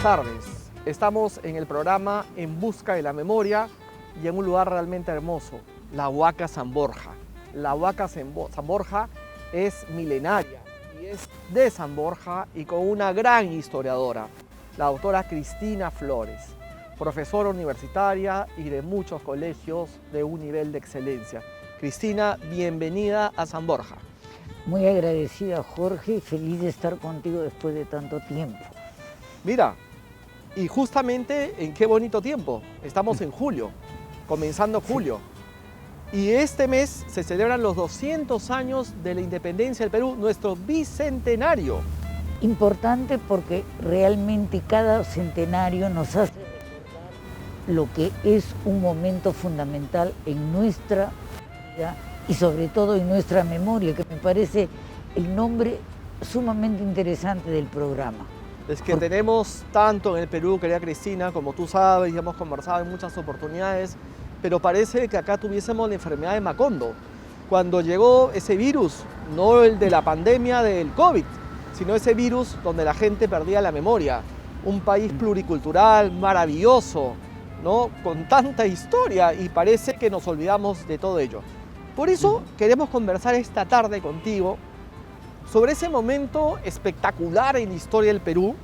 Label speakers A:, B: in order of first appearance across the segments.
A: tardes. Estamos en el programa En Busca de la Memoria y en un lugar realmente hermoso, la Huaca San Borja. La Huaca San Borja es milenaria y es de San Borja y con una gran historiadora, la doctora Cristina Flores, profesora universitaria y de muchos colegios de un nivel de excelencia. Cristina, bienvenida a San Borja.
B: Muy agradecida, Jorge, y feliz de estar contigo después de tanto tiempo.
A: Mira, y justamente en qué bonito tiempo, estamos en julio, comenzando julio, y este mes se celebran los 200 años de la independencia del Perú, nuestro bicentenario.
B: Importante porque realmente cada centenario nos hace recordar lo que es un momento fundamental en nuestra vida y sobre todo en nuestra memoria, que me parece el nombre sumamente interesante del programa.
A: Es que tenemos tanto en el Perú, querida Cristina, como tú sabes, ya hemos conversado en muchas oportunidades, pero parece que acá tuviésemos la enfermedad de Macondo. Cuando llegó ese virus, no el de la pandemia del COVID, sino ese virus donde la gente perdía la memoria. Un país pluricultural, maravilloso, ¿no? Con tanta historia, y parece que nos olvidamos de todo ello. Por eso queremos conversar esta tarde contigo sobre ese momento espectacular en la historia del Perú.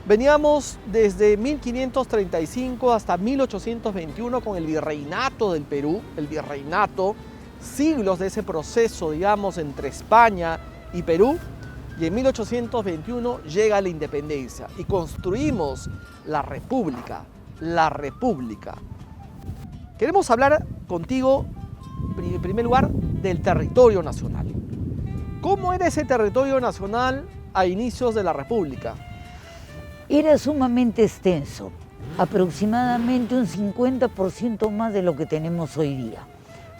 A: Veníamos desde 1535 hasta 1821 con el virreinato del Perú, el virreinato, siglos de ese proceso, digamos, entre España y Perú, y en 1821 llega la independencia y construimos la República, la República. Queremos hablar contigo, en primer lugar, del territorio nacional. ¿Cómo era ese territorio nacional a inicios de la República?
B: Era sumamente extenso, aproximadamente un 50% más de lo que tenemos hoy día.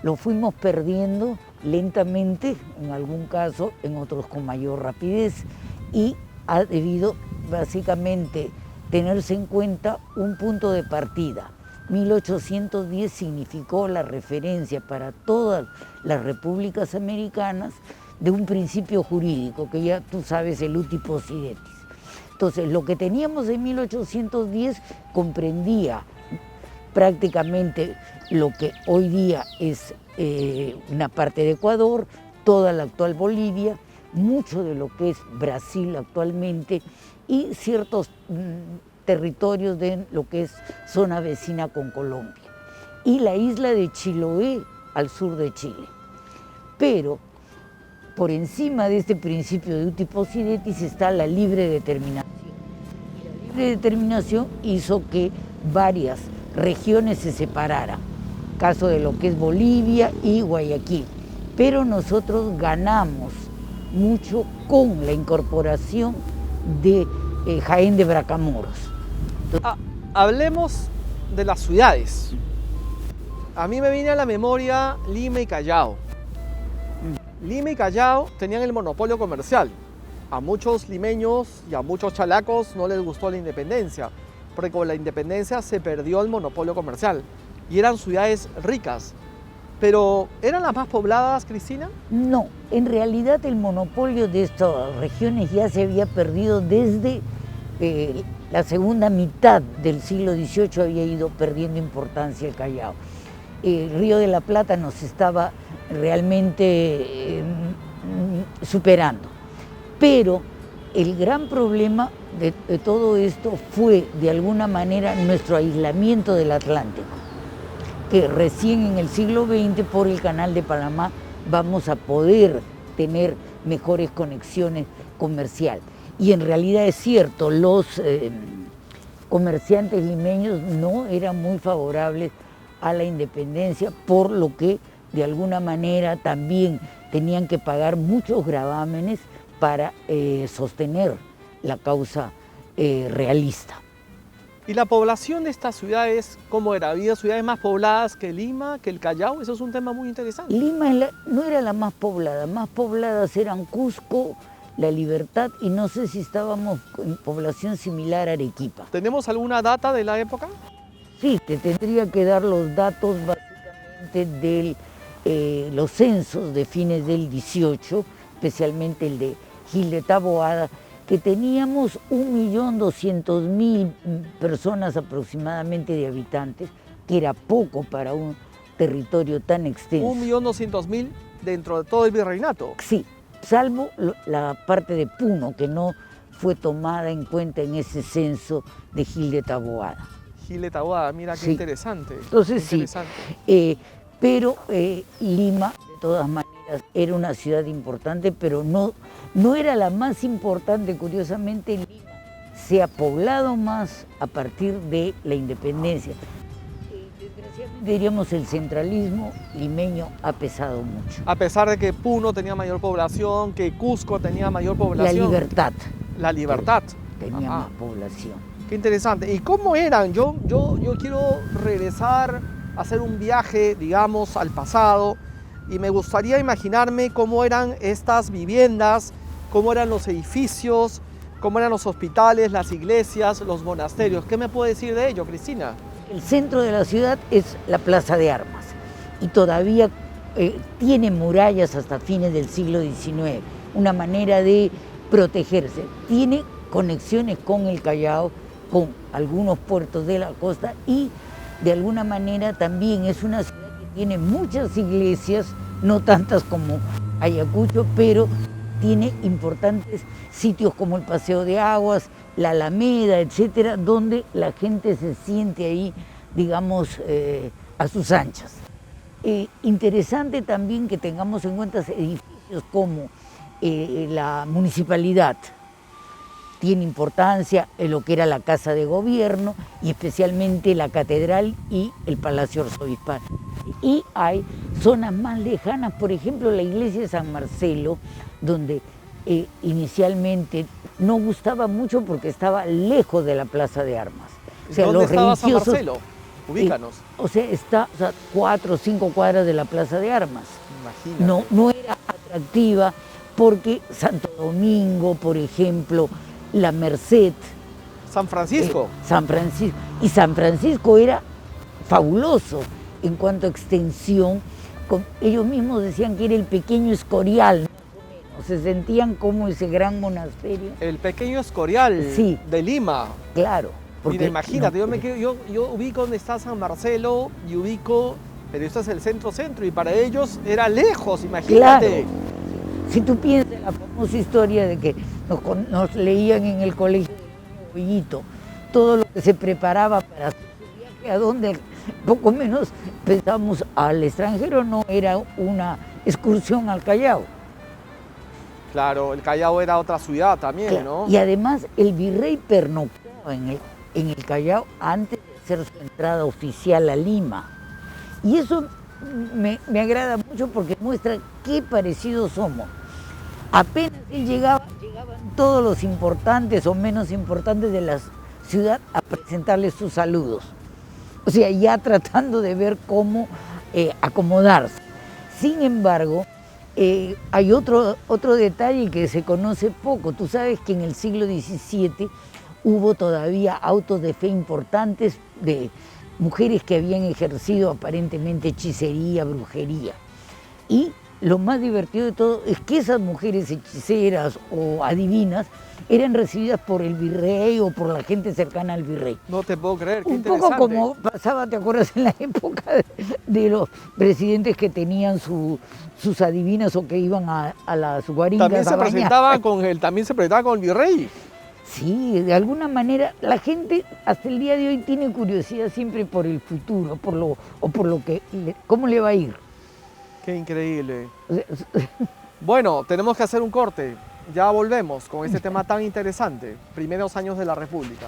B: Lo fuimos perdiendo lentamente, en algún caso, en otros con mayor rapidez, y ha debido básicamente tenerse en cuenta un punto de partida. 1810 significó la referencia para todas las repúblicas americanas de un principio jurídico, que ya tú sabes, el uti possidetis. Entonces, lo que teníamos en 1810 comprendía prácticamente lo que hoy día es una parte de Ecuador, toda la actual Bolivia, mucho de lo que es Brasil actualmente y ciertos territorios de lo que es zona vecina con Colombia, y la isla de Chiloé al sur de Chile. Pero por encima de este principio de uti possidetis está la libre determinación. Y la libre determinación hizo que varias regiones se separaran, caso de lo que es Bolivia y Guayaquil. Pero nosotros ganamos mucho con la incorporación de Jaén de Bracamoros.
A: Hablemos de las ciudades. A mí me viene a la memoria Lima y Callao. Lima y Callao tenían el monopolio comercial. A muchos limeños y a muchos chalacos no les gustó la independencia, porque con la independencia se perdió el monopolio comercial y eran ciudades ricas. Pero, ¿eran las más pobladas, Cristina?
B: No, en realidad el monopolio de estas regiones ya se había perdido desde la segunda mitad del siglo XVIII, había ido perdiendo importancia el Callao. El Río de la Plata nos estaba realmente superando. Pero el gran problema de todo esto fue, de alguna manera, nuestro aislamiento del Atlántico, que recién en el siglo XX, por el Canal de Panamá, vamos a poder tener mejores conexiones comerciales. Y en realidad es cierto, los comerciantes limeños no eran muy favorables a la independencia, por lo que de alguna manera también tenían que pagar muchos gravámenes para sostener la causa realista.
A: ¿Y la población de estas ciudades cómo era? ¿Había ciudades más pobladas que Lima, que el Callao? Eso es un tema muy interesante.
B: Lima no era la más pobladas eran Cusco, La Libertad, y no sé si estábamos en población similar a Arequipa.
A: ¿Tenemos alguna data de la época?
B: Sí, te tendría que dar los datos básicamente de los censos de fines del 18, especialmente el de Gil de Taboada, que que teníamos 1.200.000 personas aproximadamente de habitantes, que era poco para un territorio tan extenso.
A: 1.200.000 dentro de todo el virreinato.
B: Sí, salvo la parte de Puno, que no fue tomada en cuenta en ese censo de Gil de Taboada.
A: Gil de Taboada, mira qué
B: Sí.
A: interesante.
B: Entonces
A: qué interesante.
B: sí, pero Lima, de todas maneras, era una ciudad importante, pero no era la más importante. Curiosamente, Lima se ha poblado más a partir de la independencia. Desgraciadamente, diríamos, el centralismo limeño ha pesado mucho.
A: A pesar de que Puno tenía mayor población, que Cusco tenía mayor
B: La
A: población.
B: Libertad
A: La Libertad.
B: tenía
A: Ajá.
B: más población.
A: Qué interesante. ¿Y cómo eran? Yo quiero regresar, hacer un viaje, digamos, al pasado, y me gustaría imaginarme cómo eran estas viviendas, cómo eran los edificios, cómo eran los hospitales, las iglesias, los monasterios. ¿Qué me puede decir de ello, Cristina?
B: El centro de la ciudad es la Plaza de Armas y todavía tiene murallas hasta fines del siglo XIX, una manera de protegerse. Tiene conexiones con el Callao, con algunos puertos de la costa y de alguna manera también es una ciudad que tiene muchas iglesias, no tantas como Ayacucho, pero tiene importantes sitios como el Paseo de Aguas, la Alameda, etcétera, donde la gente se siente ahí, digamos, a sus anchas. Interesante también que tengamos en cuenta edificios como la municipalidad. Tiene importancia en lo que era la Casa de Gobierno y especialmente la Catedral y el Palacio Arzobispal. Y hay zonas más lejanas, por ejemplo, la iglesia de San Marcelo, donde inicialmente no gustaba mucho porque estaba lejos de la Plaza de Armas. O sea,
A: ¿Dónde
B: los
A: estaba San
B: religiosos,
A: Marcelo? Ubícanos.
B: está 4 o 5 cuadras de la Plaza de Armas.
A: Imagínate.
B: No era atractiva porque Santo Domingo, por ejemplo, la Merced,
A: San Francisco.
B: San Francisco. Y San Francisco era fabuloso en cuanto a extensión. Ellos mismos decían que era el pequeño Escorial, más o menos. Se sentían como ese gran monasterio.
A: El pequeño Escorial
B: Sí.
A: de Lima.
B: Claro.
A: Mira, imagínate, yo ubico donde está San Marcelo y ubico, pero esto es el centro, y para ellos era lejos, imagínate.
B: Claro. Si tú piensas en la famosa historia de que nos leían en el colegio de Bollito, todo lo que se preparaba para hacer su viaje, a donde poco menos pensamos al extranjero, no era una excursión al Callao.
A: Claro, el Callao era otra ciudad también,
B: Claro.
A: ¿no?
B: Y además el virrey pernoctaba en el Callao antes de hacer su entrada oficial a Lima. Y eso me agrada mucho porque muestra qué parecidos somos. Apenas él llegaban todos los importantes o menos importantes de la ciudad a presentarle sus saludos. O sea, ya tratando de ver cómo acomodarse. Sin embargo, hay otro detalle que se conoce poco. Tú sabes que en el siglo XVII hubo todavía autos de fe importantes de mujeres que habían ejercido aparentemente hechicería, brujería. Y lo más divertido de todo es que esas mujeres hechiceras o adivinas eran recibidas por el virrey o por la gente cercana al virrey.
A: No te puedo creer, qué
B: Un
A: interesante.
B: poco como pasaba, ¿te acuerdas? En la época de los presidentes que tenían sus adivinas o que iban a las guaringas
A: También se
B: a bañar.
A: también se presentaba con el virrey.
B: Sí, de alguna manera la gente hasta el día de hoy tiene curiosidad siempre por el futuro, por lo que, cómo le va a ir.
A: Qué increíble.
B: O sea,
A: Bueno, tenemos que hacer un corte. Ya volvemos con este tema tan interesante. Primeros años de la República.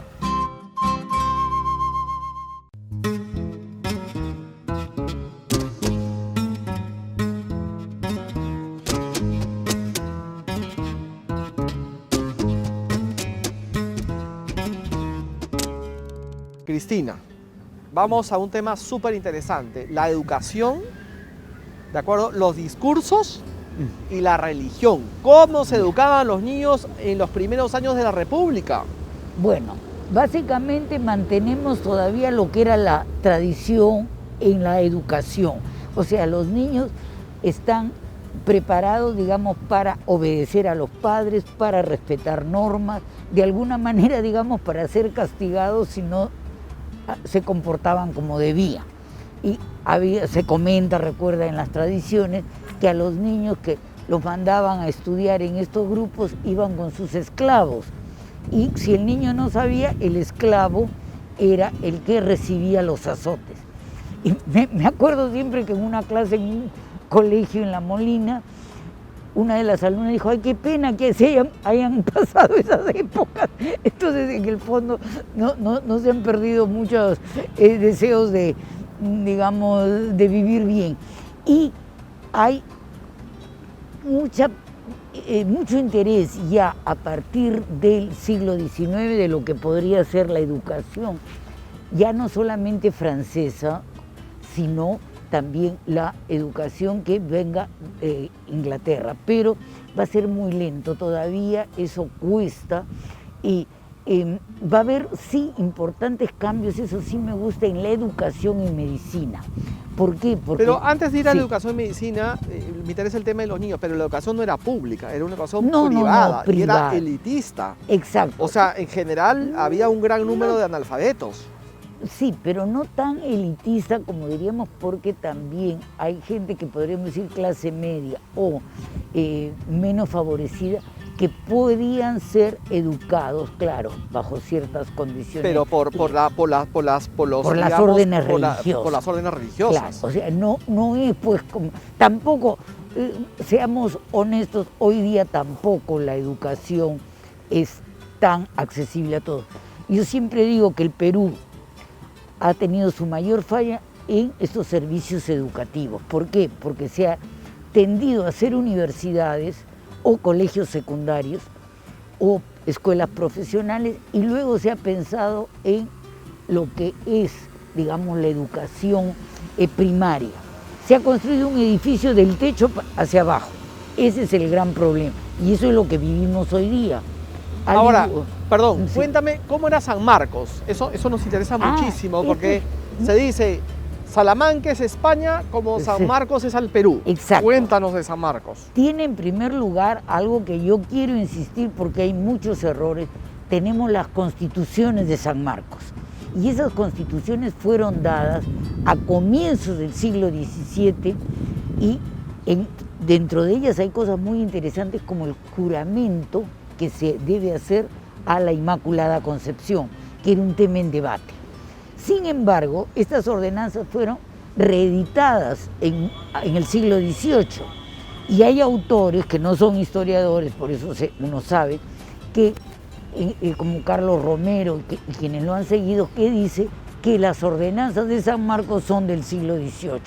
A: Cristina, vamos a un tema súper interesante. La educación, ¿de acuerdo? Los discursos y la religión. ¿Cómo se educaban los niños en los primeros años de la República?
B: bueno, básicamente mantenemos todavía lo que era la tradición en la educación. O sea, los niños están preparados, digamos, para obedecer a los padres, para respetar normas, de alguna manera, digamos, para ser castigados si no se comportaban como debían. Y se comenta, recuerda en las tradiciones, que a los niños que los mandaban a estudiar en estos grupos iban con sus esclavos. Y si el niño no sabía, el esclavo era el que recibía los azotes. Y me acuerdo siempre que en una clase en un colegio en La Molina, una de las alumnas dijo, ay, qué pena que se hayan pasado esas épocas. Entonces, en el fondo, no se han perdido muchos deseos de, digamos, de vivir bien. Y hay mucho interés ya a partir del siglo XIX de lo que podría ser la educación, ya no solamente francesa, sino también la educación que venga de Inglaterra, pero va a ser muy lento todavía, eso cuesta, y va a haber, sí, importantes cambios, eso sí me gusta, en la educación y medicina. ¿Por qué? Porque,
A: pero antes de ir a la educación y medicina, me interesa el tema de los niños, pero la educación no era pública, era una educación privada, y era elitista.
B: Exacto.
A: O sea, en general había un gran número de analfabetos.
B: Sí, pero no tan elitista como diríamos, porque también hay gente que podríamos decir clase media o menos favorecida, que podían ser educados, claro, bajo ciertas condiciones.
A: Pero por las
B: órdenes religiosas.
A: Por las órdenes religiosas.
B: Claro, o sea, no es pues como, tampoco, seamos honestos, hoy día tampoco la educación es tan accesible a todos. Yo siempre digo que el Perú ha tenido su mayor falla en estos servicios educativos. ¿Por qué? Porque se ha tendido a hacer universidades o colegios secundarios o escuelas profesionales, y luego se ha pensado en lo que es, digamos, la educación primaria. Se ha construido un edificio del techo hacia abajo. Ese es el gran problema, y eso es lo que vivimos hoy día.
A: Ahora, perdón,
B: sí.
A: Cuéntame cómo era San Marcos. Eso nos interesa muchísimo, porque se dice Salamanca es España como San Marcos es al Perú.
B: Exacto.
A: Cuéntanos de San Marcos.
B: Tiene en primer lugar algo que yo quiero insistir, porque hay muchos errores. Tenemos las constituciones de San Marcos, y esas constituciones fueron dadas a comienzos del siglo XVII, y dentro de ellas hay cosas muy interesantes como el juramento que se debe hacer a la Inmaculada Concepción, que era un tema en debate. Sin embargo, estas ordenanzas fueron reeditadas en el siglo XVIII, y hay autores que no son historiadores, por eso uno sabe, que como Carlos Romero y quienes lo han seguido, que dice que las ordenanzas de San Marcos son del siglo XVIII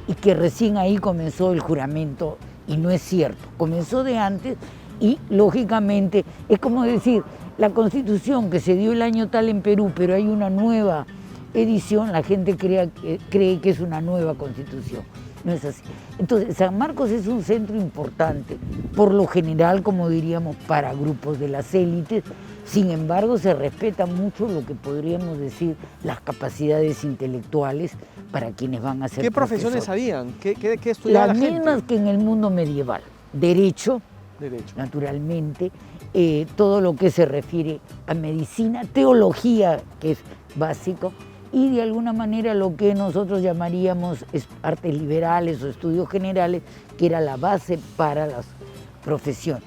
B: y que recién ahí comenzó el juramento, y no es cierto, comenzó de antes. Y lógicamente es como decir, la Constitución que se dio el año tal en Perú, pero hay una nueva edición, la gente cree que es una nueva Constitución. No es así. Entonces, San Marcos es un centro importante, por lo general, como diríamos, para grupos de las élites. Sin embargo, se respeta mucho lo que podríamos decir las capacidades intelectuales para quienes van a ser
A: ¿Qué profesiones habían? ¿Qué estudiaba la gente?
B: Las mismas que en el mundo medieval. Derecho. Naturalmente, todo lo que se refiere a medicina, teología, que es básico, y de alguna manera lo que nosotros llamaríamos artes liberales o estudios generales, que era la base para las profesiones.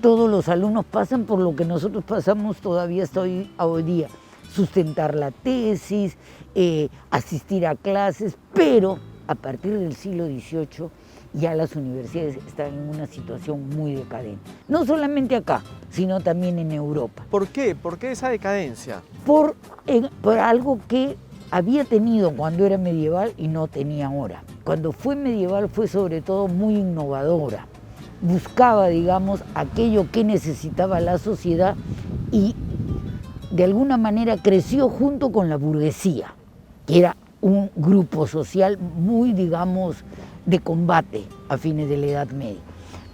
B: Todos los alumnos pasan por lo que nosotros pasamos todavía hasta hoy día, sustentar la tesis, asistir a clases, pero a partir del siglo XVIII ya las universidades están en una situación muy decadente. No solamente acá, sino también en Europa.
A: ¿Por qué? ¿Por qué esa decadencia?
B: Por algo que había tenido cuando era medieval y no tenía ahora. Cuando fue medieval fue sobre todo muy innovadora. Buscaba, digamos, aquello que necesitaba la sociedad, y de alguna manera creció junto con la burguesía, que era un grupo social muy, digamos, de combate a fines de la Edad Media.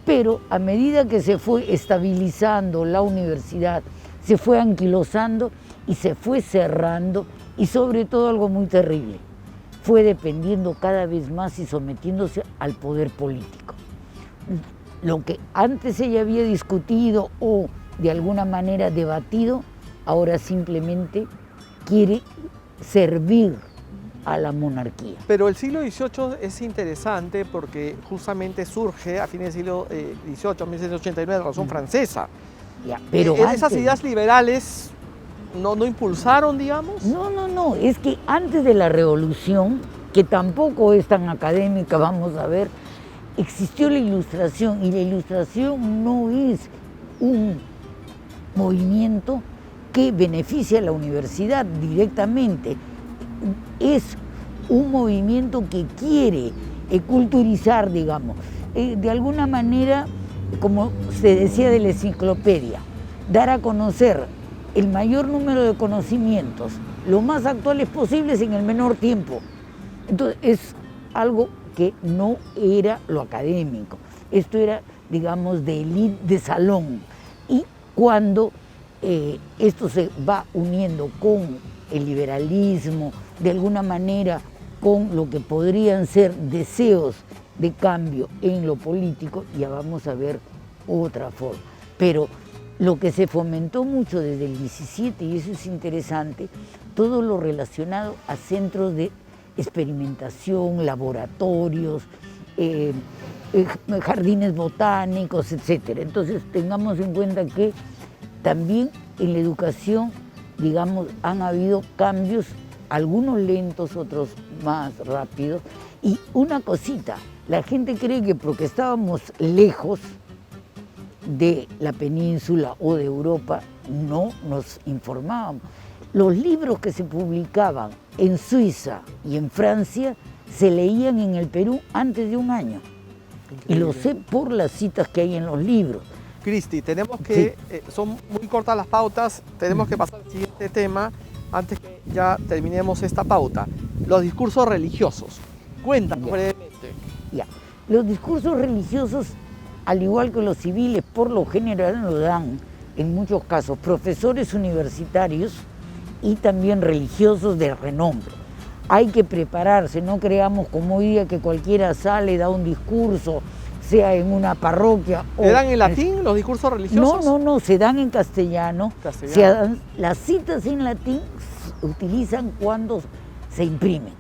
B: Pero a medida que se fue estabilizando la universidad, se fue anquilosando y se fue cerrando, y sobre todo algo muy terrible, fue dependiendo cada vez más y sometiéndose al poder político. Lo que antes ella había discutido o de alguna manera debatido, ahora simplemente quiere servir a la monarquía.
A: Pero el siglo XVIII es interesante porque justamente surge a fines del siglo XVIII, 1689, la Revolución Francesa.
B: Ya, pero
A: esas ideas liberales no impulsaron, digamos.
B: No, es que antes de la Revolución, que tampoco es tan académica, vamos a ver, existió la Ilustración, y la Ilustración no es un movimiento que beneficia a la universidad directamente, es un movimiento que quiere culturizar, digamos, de alguna manera, como se decía de la enciclopedia, dar a conocer el mayor número de conocimientos, lo más actuales posibles en el menor tiempo. Entonces es algo que no era lo académico, esto era, digamos, de élite de salón. Y cuando esto se va uniendo con el liberalismo, de alguna manera con lo que podrían ser deseos de cambio en lo político, ya vamos a ver otra forma. Pero lo que se fomentó mucho desde el 17, y eso es interesante, todo lo relacionado a centros de experimentación, laboratorios, jardines botánicos, etc. Entonces tengamos en cuenta que también en la educación, digamos, han habido cambios, algunos lentos, otros más rápidos. Y una cosita, la gente cree que porque estábamos lejos de la península o de Europa, no nos informábamos. Los libros que se publicaban en Suiza y en Francia se leían en el Perú antes de un año. Increíble. Y lo sé por las citas que hay en los libros.
A: Cristi, tenemos que, son muy cortas las pautas, tenemos que pasar al siguiente tema antes que ya terminemos esta pauta. Los discursos religiosos. Cuéntanos brevemente.
B: Ya. Los discursos religiosos, al igual que los civiles, por lo general lo dan, en muchos casos, profesores universitarios y también religiosos de renombre. Hay que prepararse, no creamos como hoy día que cualquiera sale, da un discurso, sea en una parroquia.
A: ¿Se dan en latín los discursos religiosos?
B: No, se dan en castellano. Las citas en latín se utilizan cuando se imprimen,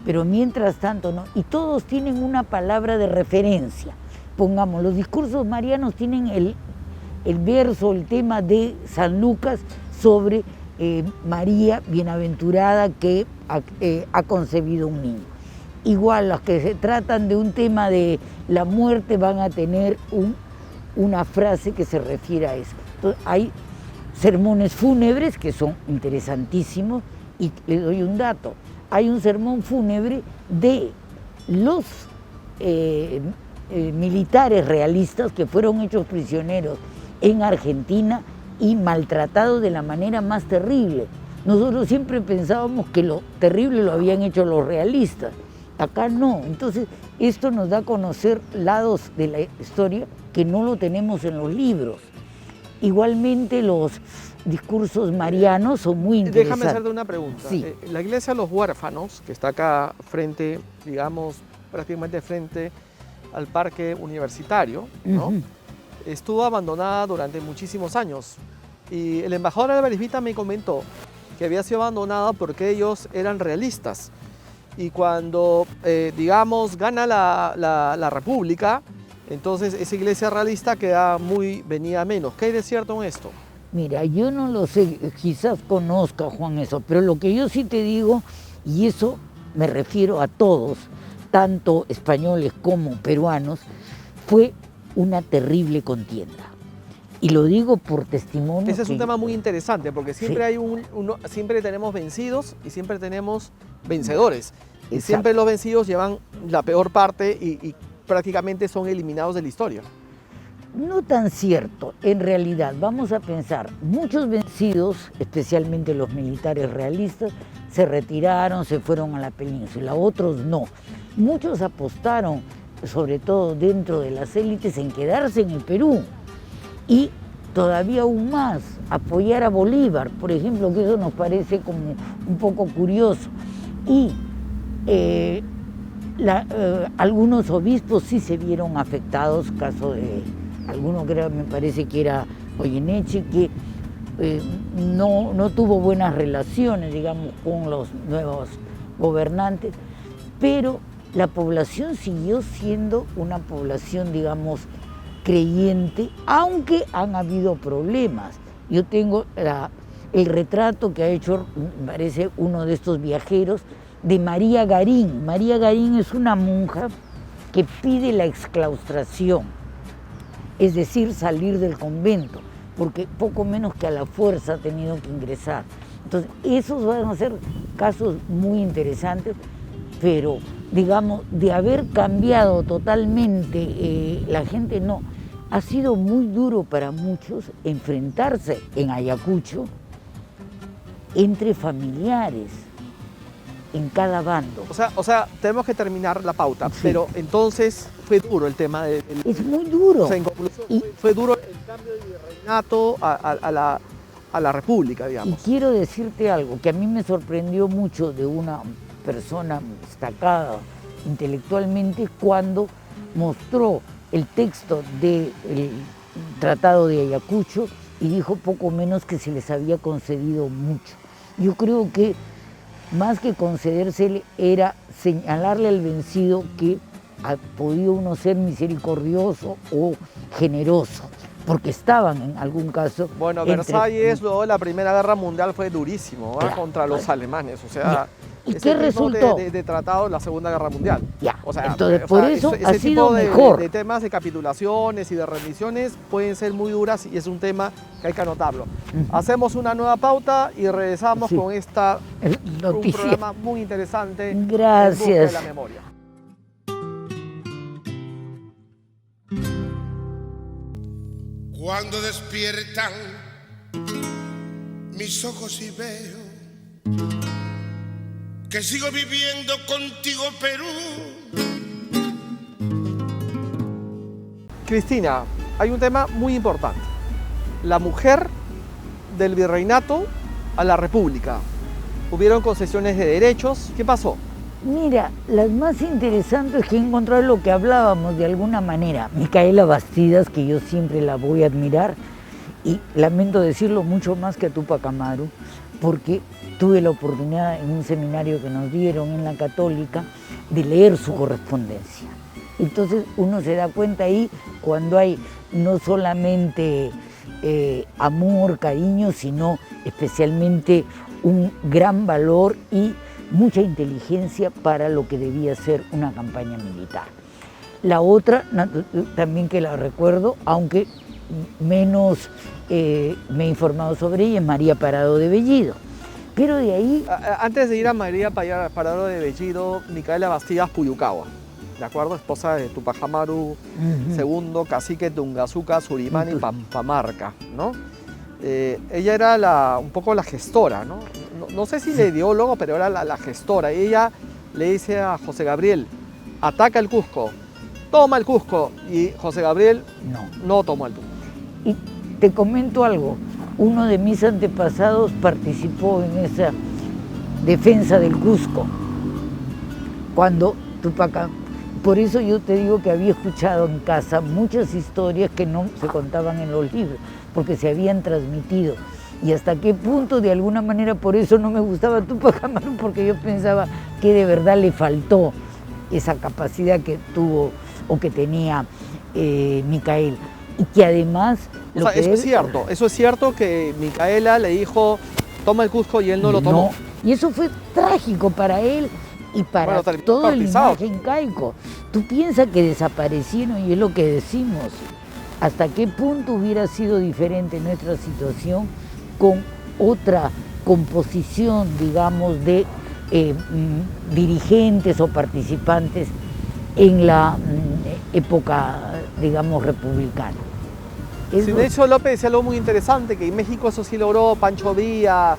B: pero mientras tanto no. Y todos tienen una palabra de referencia. Pongamos, los discursos marianos tienen el verso, el tema de San Lucas sobre María bienaventurada que ha concebido un niño. Igual los que se tratan de un tema de la muerte van a tener una frase que se refiere a eso. Entonces, hay sermones fúnebres que son interesantísimos y les doy un dato. Hay un sermón fúnebre de los militares realistas que fueron hechos prisioneros en Argentina y maltratados de la manera más terrible. Nosotros siempre pensábamos que lo terrible lo habían hecho los realistas. Acá no. Entonces, esto nos da a conocer lados de la historia que no lo tenemos en los libros. Igualmente, los discursos marianos son muy interesantes.
A: Déjame hacerte una pregunta.
B: Sí.
A: La iglesia de los huérfanos, que está acá frente, digamos, prácticamente frente al parque universitario, ¿no? Estuvo abandonada durante muchísimos años. Y el embajador Álvarez Vita me comentó que había sido abandonada porque ellos eran realistas. Y cuando, digamos, gana la República, entonces esa iglesia realista venía a menos. ¿Qué hay de cierto en esto?
B: Mira, yo no lo sé, quizás conozca, Juan, eso, pero lo que yo sí te digo, y eso me refiero a todos, tanto españoles como peruanos, fue una terrible contienda. Y lo digo por testimonio.
A: Ese es un tema muy interesante, porque siempre hay siempre tenemos vencidos y siempre tenemos vencedores. Y siempre los vencidos llevan la peor parte y prácticamente son eliminados de la historia.
B: No tan cierto, en realidad, vamos a pensar, muchos vencidos, especialmente los militares realistas, se retiraron, se fueron a la península, otros no. Muchos apostaron, sobre todo dentro de las élites, en quedarse en el Perú. Y todavía aún más, apoyar a Bolívar, por ejemplo, que eso nos parece como un poco curioso. Y algunos obispos sí se vieron afectados, caso de alguno me parece que era Goyeneche, que no tuvo buenas relaciones, digamos, con los nuevos gobernantes, pero la población siguió siendo una población, digamos, creyente, aunque han habido problemas. Yo tengo el retrato que ha hecho, me parece, uno de estos viajeros, de María Garín. María Garín es una monja que pide la exclaustración, es decir, salir del convento, porque poco menos que a la fuerza ha tenido que ingresar. Entonces, esos van a ser casos muy interesantes, pero, digamos, de haber cambiado totalmente la gente, no. Ha sido muy duro para muchos enfrentarse en Ayacucho entre familiares, en cada bando.
A: O sea, tenemos que terminar la pauta,
B: Sí.
A: pero entonces fue duro el tema del...
B: Es muy duro.
A: O sea, en conclusión, fue duro el cambio de virreinato a la república,
B: Y
A: digamos.
B: quiero decirte algo que a mí me sorprendió mucho de una persona destacada intelectualmente cuando mostró el texto del Tratado de Ayacucho y dijo poco menos que se les había concedido mucho. Yo creo que más que concedérsele era señalarle al vencido que ha podido uno ser misericordioso o generoso, porque estaban en algún caso...
A: Bueno, Versalles, luego de la Primera Guerra Mundial fue durísimo, ¿va?
B: Claro,
A: Contra los alemanes, o sea...
B: ¿Y
A: ese
B: qué
A: tipo
B: resultó?
A: de tratado de la Segunda Guerra Mundial.
B: Ya,
A: O sea,
B: entonces por eso
A: ese
B: ha
A: tipo
B: sido
A: de,
B: mejor.
A: de temas de capitulaciones y de rendiciones pueden ser muy duras y es un tema que hay que anotarlo. Hacemos una nueva pauta y regresamos
B: Sí.
A: con esta un
B: Noticia.
A: programa muy interesante.
B: Gracias.
A: En busca de la memoria.
C: Cuando despiertan mis ojos y veo que sigo viviendo contigo, Perú.
A: Cristina, hay un tema muy importante. La mujer del virreinato a la república. Hubieron concesiones de derechos. ¿Qué pasó?
B: Mira, las más interesantes que he encontrado es lo que hablábamos de alguna manera. Micaela Bastidas, que yo siempre la voy a admirar, y lamento decirlo mucho más que a Tupac Amaru, porque tuve la oportunidad en un seminario que nos dieron en la Católica de leer su correspondencia. Entonces uno se da cuenta ahí cuando hay no solamente amor, cariño, sino especialmente un gran valor y mucha inteligencia para lo que debía ser una campaña militar. La otra, también que la recuerdo, aunque menos me he informado sobre ella, es María Parado de Bellido. Pero de ahí...
A: Antes de ir a María Parado de Bellido, Micaela Bastidas Puyucagua, ¿de acuerdo? Esposa de Tupac Amaru II, cacique de Tungazuca, Surimán y Pampamarca, ¿no? Ella era un poco la gestora, ¿no? No sé si la ideólogo, pero era la gestora. Y ella le dice a José Gabriel, ataca el Cusco, toma el Cusco. Y José Gabriel no tomó el Cusco.
B: Y te comento algo, uno de mis antepasados participó en esa defensa del Cusco, cuando Tupac... Por eso yo te digo que había escuchado en casa muchas historias que no se contaban en los libros, porque se habían transmitido. Y hasta qué punto, de alguna manera, por eso no me gustaba Tupac Amaru, porque yo pensaba que de verdad le faltó esa capacidad que tuvo o que tenía Micaela. Y que además...
A: O sea, eso es cierto que Micaela le dijo, toma el Cusco y él no lo tomó.
B: Y eso fue trágico para él y para todo el linaje incaico. Tú piensas que desaparecieron y es lo que decimos. ¿Hasta qué punto hubiera sido diferente nuestra situación con otra composición, digamos, de dirigentes o participantes en la época, digamos, republicana?
A: Sí, de hecho, López decía algo muy interesante, que en México eso sí logró Pancho Villa,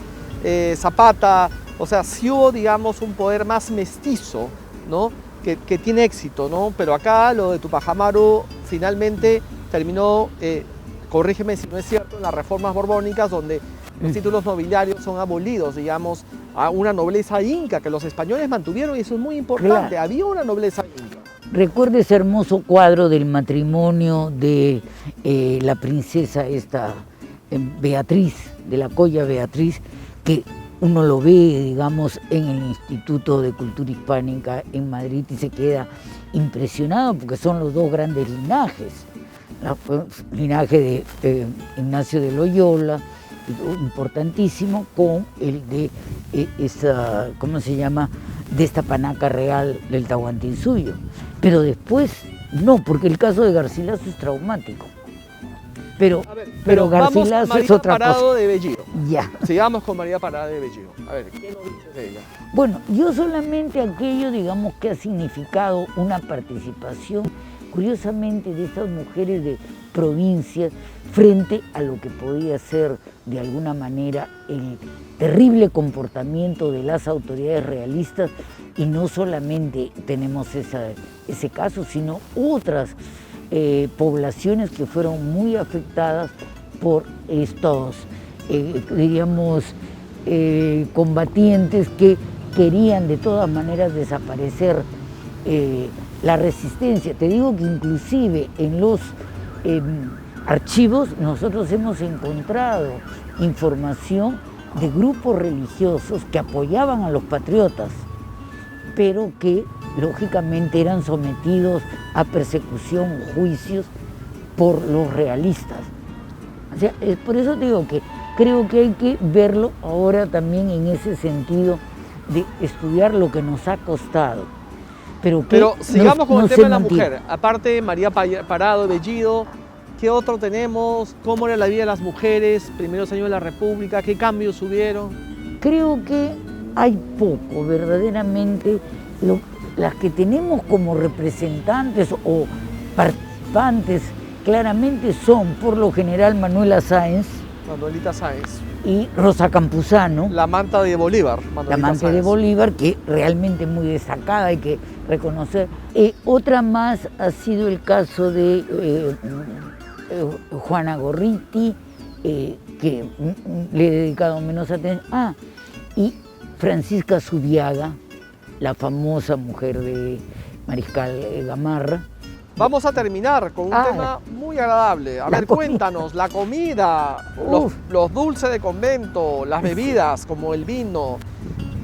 A: Zapata, o sea, sí hubo, digamos, un poder más mestizo, ¿no? Que tiene éxito, ¿no? Pero acá lo de Tupac Amaru finalmente terminó, corrígeme si no es cierto, en las reformas borbónicas, donde los títulos nobiliarios son abolidos, digamos, a una nobleza inca que los españoles mantuvieron y eso es muy importante.
B: Claro.
A: Había una nobleza inca.
B: Recuerda ese hermoso cuadro del matrimonio de la princesa esta Beatriz, de la Colla Beatriz, que uno lo ve, digamos, en el Instituto de Cultura Hispánica en Madrid y se queda impresionado porque son los dos grandes linajes. El linaje de Ignacio de Loyola, importantísimo, con el de esa, ¿cómo se llama?, de esta panaca real del Tahuantinsuyo. Pero después no, porque el caso de Garcilaso es traumático. Pero
A: Vamos
B: Garcilaso
A: a María
B: es otra
A: Parado
B: cosa.
A: de Bellido.
B: Ya.
A: Sigamos con María Parada de Bellido. A ver, ¿qué nos dices de ella?
B: Bueno, yo solamente aquello, digamos, que ha significado una participación, curiosamente, de estas mujeres de provincias frente a lo que podía ser, de alguna manera, el terrible comportamiento de las autoridades realistas, y no solamente tenemos ese caso, sino otras poblaciones que fueron muy afectadas por estos, diríamos, combatientes que querían de todas maneras desaparecer la resistencia. Te digo que inclusive en los archivos nosotros hemos encontrado información de grupos religiosos que apoyaban a los patriotas, pero que lógicamente eran sometidos a persecución o juicios por los realistas. O sea, por eso te digo que creo que hay que verlo ahora también en ese sentido de estudiar lo que nos ha costado. Pero
A: sigamos con el
B: se
A: tema de la
B: mantiene.
A: mujer. Aparte de María Parado de Bellido, ¿qué otro tenemos? ¿Cómo era la vida de las mujeres, primeros años de la República? ¿Qué cambios hubieron?
B: Creo que hay poco, verdaderamente. Las que tenemos como representantes o participantes claramente son, por lo general, Manuela Sáenz
A: Manuelita Sáenz.
B: y Rosa Campuzano,
A: La amante de Bolívar.
B: la
A: Manuelita
B: amante de
A: Sáenz.
B: Bolívar, que realmente muy destacada, hay que reconocer. Otra más ha sido el caso de Juana Gorriti, que le he dedicado menos atención. Y Francisca Zubiaga, la famosa mujer de Mariscal Gamarra.
A: Vamos a terminar con un tema muy agradable. A
B: la
A: ver,
B: comida.
A: cuéntanos, la comida, los dulces de convento, las bebidas como el vino,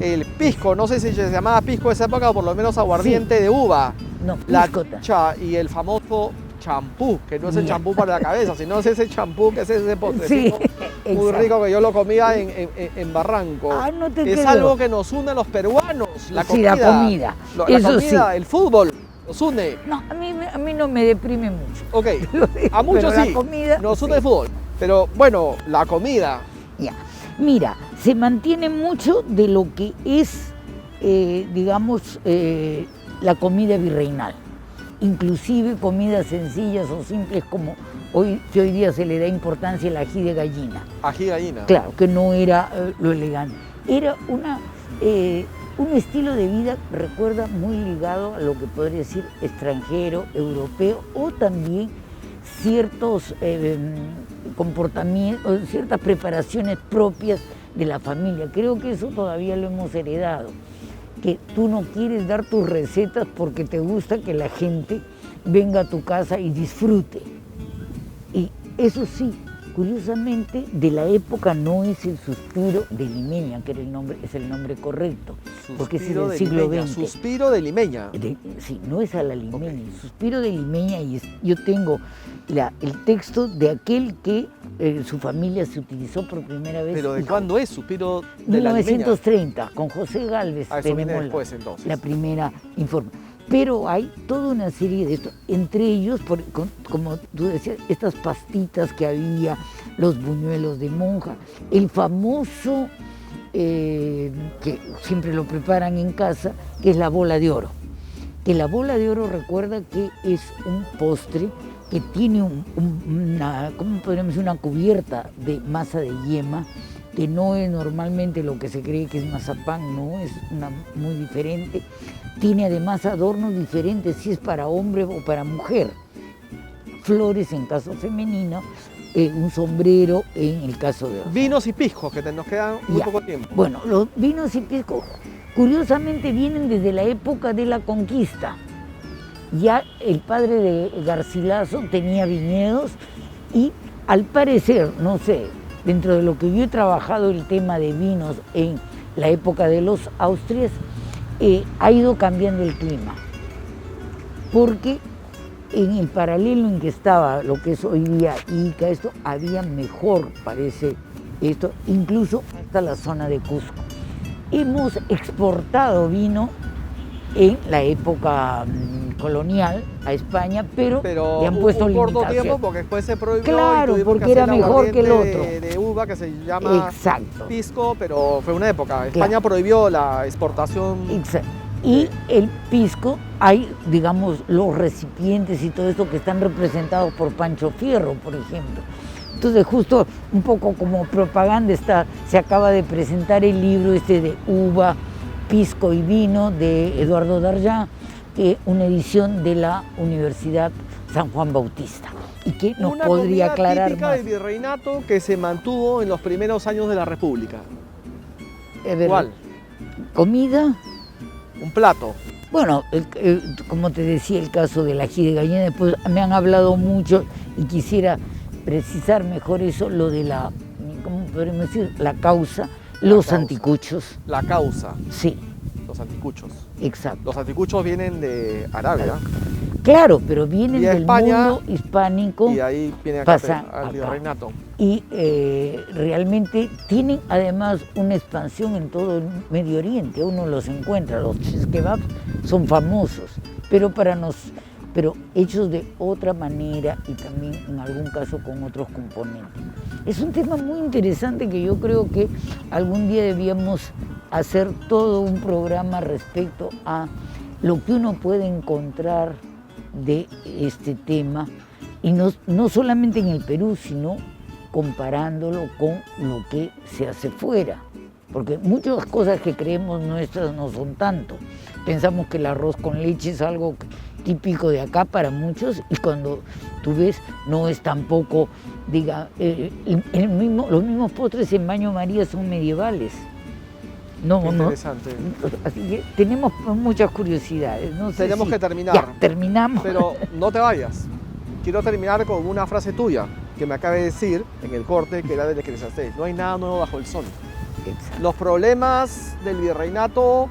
A: el pisco, no sé si se llamaba pisco en esa época o por lo menos aguardiente de uva,
B: No,
A: la
B: piscota.
A: chicha y el famoso champú, que no es el
B: Ya.
A: champú para la cabeza, sino es ese champú que es ese postrecito
B: Sí,
A: muy
B: exacto.
A: rico que yo lo comía en Barranco.
B: No te
A: Es
B: creo.
A: algo que nos une a los peruanos, la
B: Sí,
A: comida.
B: la comida.
A: La
B: Eso
A: comida,
B: sí.
A: el fútbol, nos une.
B: No, a mí no me deprime mucho.
A: Ok,
B: Lo digo,
A: a muchos
B: pero
A: sí,
B: la comida,
A: nos une
B: sí.
A: el fútbol. Pero bueno, la comida.
B: Ya. Mira, se mantiene mucho de lo que es, digamos, la comida virreinal. Inclusive comidas sencillas o simples como que hoy día se le da importancia al ají de gallina.
A: Ají de gallina.
B: Claro, que no era lo elegante. Era un estilo de vida, recuerda, muy ligado a lo que podría decir extranjero, europeo, o también ciertos comportamientos, ciertas preparaciones propias de la familia. Creo que eso todavía lo hemos heredado, que tú no quieres dar tus recetas porque te gusta que la gente venga a tu casa y disfrute. Y eso sí, curiosamente, de la época no es el Suspiro de Limeña, que era es el nombre correcto, porque es
A: Suspiro
B: del
A: de
B: siglo
A: Limeña.
B: XX.
A: Suspiro de Limeña.
B: Sí, no es a la Limeña, el Suspiro de Limeña, y yo tengo el texto de aquel que su familia se utilizó por primera vez.
A: ¿Pero de
B: y
A: cuándo es Suspiro de la Limeña?
B: 1930, con José Gálvez
A: Ah, eso viene
B: tenemos
A: después, entonces.
B: la primera información. Pero hay toda una serie de esto, entre ellos, como tú decías, estas pastitas que había, los buñuelos de monja, el famoso, que siempre lo preparan en casa, que es la bola de oro. Que la bola de oro, recuerda que es un postre que tiene ¿cómo podríamos decir? Una cubierta de masa de yema, que no es normalmente lo que se cree que es mazapán, no, es muy diferente. Tiene además adornos diferentes si es para hombre o para mujer. Flores en caso femenino, un sombrero en el caso de Osorno.
A: Vinos y piscos, que nos quedan muy
B: Ya.
A: poco tiempo.
B: Bueno, los vinos y pisco curiosamente vienen desde la época de la conquista. Ya el padre de Garcilaso tenía viñedos y al parecer, no sé, dentro de lo que yo he trabajado el tema de vinos en la época de los Austrias, ha ido cambiando el clima. Porque en el paralelo en que estaba lo que es hoy día Ica, esto había mejor, parece esto, incluso hasta la zona de Cusco. Hemos exportado vino en la época colonial a España, pero le han puesto
A: un corto
B: limitaciones.
A: tiempo porque después se prohibió.
B: Claro,
A: y tuvimos
B: porque
A: que
B: era
A: hacer el
B: mejor que el
A: aguardiente
B: otro.
A: de uva que se llama
B: Exacto.
A: pisco, pero fue una época. España
B: Claro.
A: prohibió la exportación.
B: Exacto. Y el pisco, hay, digamos, los recipientes y todo esto que están representados por Pancho Fierro, por ejemplo. Entonces, justo un poco como propaganda se acaba de presentar el libro este de Uva, Pisco y Vino de Eduardo Darjá, que una edición de la Universidad San Juan Bautista, y que nos
A: una
B: podría
A: comida
B: aclarar
A: típica
B: más.
A: del virreinato que se mantuvo en los primeros años de la República.
B: Ver,
A: ¿Cuál?
B: Comida.
A: Un plato.
B: Bueno, como te decía, el caso del ají de gallina, después me han hablado mucho y quisiera precisar mejor eso, lo de la, ¿cómo podríamos decir? La causa, los
A: causa.
B: anticuchos.
A: La causa.
B: Sí,
A: Los anticuchos.
B: exacto.
A: Los anticuchos vienen de Arabia
B: Claro, pero vienen
A: Y a
B: del
A: España,
B: mundo hispánico
A: y ahí viene acá
B: pasa
A: al
B: acá.
A: virreinato.
B: y realmente tienen además una expansión en todo el Medio Oriente. Uno los encuentra, los shish kebabs son famosos, pero pero hechos de otra manera y también en algún caso con otros componentes. Es un tema muy interesante que yo creo que algún día debíamos hacer todo un programa respecto a lo que uno puede encontrar de este tema, y no solamente en el Perú, sino comparándolo con lo que se hace fuera, porque muchas cosas que creemos nuestras no son tanto. Pensamos que el arroz con leche es algo típico de acá para muchos, y cuando tú ves, no es tampoco, los mismos postres en Baño María son medievales. No,
A: Qué interesante.
B: Así que tenemos muchas curiosidades. No sé
A: Tenemos
B: si-
A: que terminar.
B: Ya, terminamos.
A: Pero no te vayas. Quiero terminar con una frase tuya que me acabé de decir en el corte, que era de Eclesiastés. No hay nada nuevo bajo el sol.
B: Exacto.
A: Los problemas del virreinato,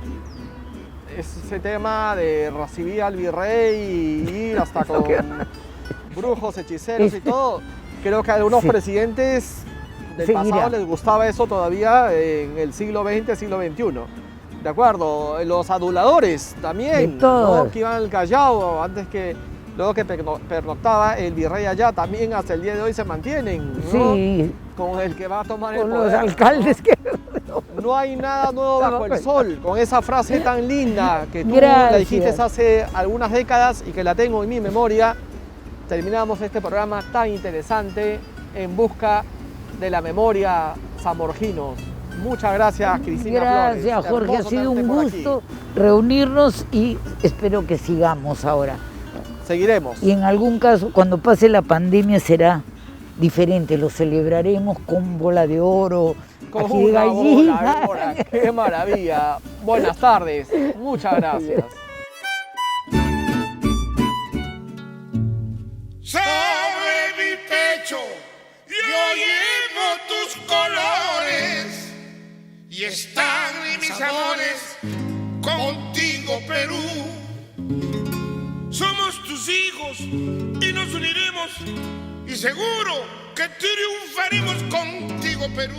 A: ese tema de recibir al virrey y ir hasta con brujos, hechiceros y todo, creo que a algunos
B: Sí.
A: presidentes del
B: Seguirá.
A: pasado les gustaba eso todavía en el siglo XX, siglo XXI. De acuerdo, los aduladores también,
B: De todos.
A: ¿no? Que iban al Callao antes que, luego que pernoctaba el virrey allá, también hasta el día de hoy se mantienen, ¿no?
B: Sí,
A: Con el que va a tomar el
B: con los
A: poder.
B: alcaldes que...
A: No hay nada nuevo bajo el sol, con esa frase tan linda que tú
B: Gracias.
A: la dijiste hace algunas décadas y que la tengo en mi memoria, terminamos este programa tan interesante en busca de la memoria Sanborginos. Muchas gracias, Cristina Flores.
B: Gracias, Jorge, ha
A: Hermoso
B: sido un
A: tenerte por aquí.
B: gusto reunirnos y espero que sigamos ahora.
A: Seguiremos.
B: Y en algún caso, cuando pase la pandemia, será diferente, lo celebraremos con bola de oro,
A: Con
B: ají de
A: una
B: gallina.
A: bola de hora. ¡Qué maravilla! Buenas tardes. Muchas gracias.
C: Sobre mi pecho yo llevo tus colores y están mis amores contigo, Perú. Somos tus hijos y nos uniremos y seguro que triunfaremos contigo, Perú.